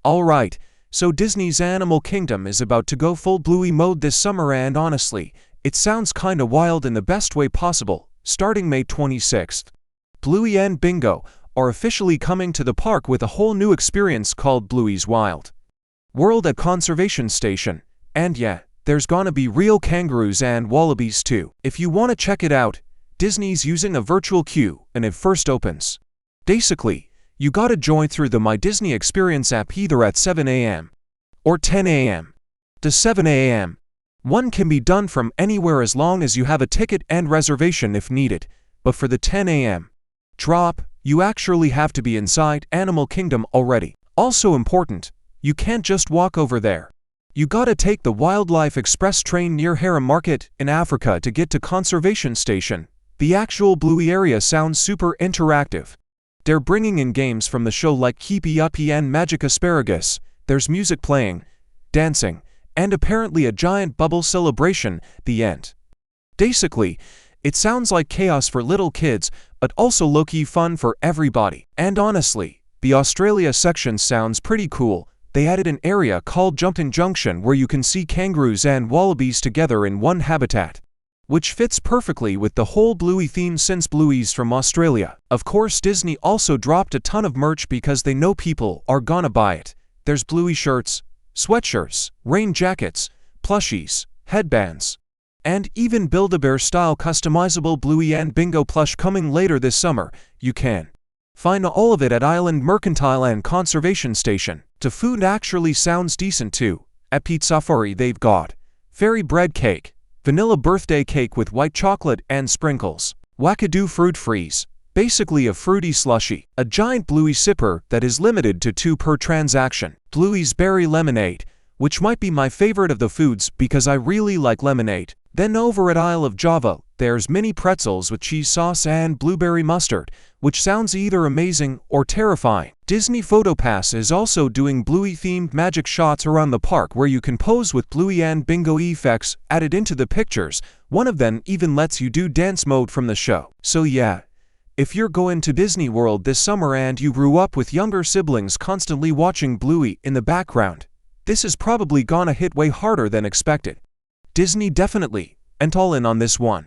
Alright, so Disney's Animal Kingdom is about to go full Bluey mode this summer, and honestly, it sounds kinda wild in the best way possible. Starting May 26th, Bluey and Bingo are officially coming to the park with a whole new experience called Bluey's Wild World at Conservation Station. And yeah, there's gonna be real kangaroos and wallabies too. If you wanna check it out, Disney's using a virtual queue and it first opens. Basically, you gotta join through the My Disney Experience app either at 7 a.m. or 10 a.m. to 7 a.m. One can be done from anywhere as long as you have a ticket and reservation if needed, but for the 10 a.m. drop, you actually have to be inside Animal Kingdom already. Also important, you can't just walk over there. You gotta take the Wildlife Express train near Harem Market in Africa to get to Conservation Station. The actual Bluey area sounds super interactive. They're bringing in games from the show like Keepy Uppy and Magic Asparagus. There's music playing, dancing, and apparently a giant bubble celebration. The end. Basically, it sounds like chaos for little kids, but also low-key fun for everybody. And honestly, the Australia section sounds pretty cool. They added an area called Junction where you can see kangaroos and wallabies together in one habitat, which fits perfectly with the whole Bluey theme since BLUEY'S from Australia. Of course, Disney also dropped a ton of merch because they know people are gonna buy it. There's Bluey shirts, sweatshirts, rain jackets, plushies, headbands, and even Build-A-Bear style customizable Bluey and Bingo plush coming later this summer. You can find all of it at Island Mercantile and Conservation Station. The food actually sounds decent too. At Pizza Safari they've got fairy bread cake, vanilla birthday cake with white chocolate and sprinkles, Wackadoo fruit freeze, basically a fruity slushy, a giant Bluey sipper that is limited to 2 per transaction, Bluey's berry lemonade, which might be my favorite of the foods because I really like lemonade. Then over at Isle of Java, there's mini pretzels with cheese sauce and blueberry mustard, which sounds either amazing or terrifying. Disney PhotoPass is also doing Bluey-themed magic shots around the park where you can pose with Bluey and Bingo effects added into the pictures. One of them even lets you do dance mode from the show. So yeah, if you're going to Disney World this summer and you grew up with younger siblings constantly watching Bluey in the background, this is probably gonna hit way harder than expected. Disney definitely went all in on this one.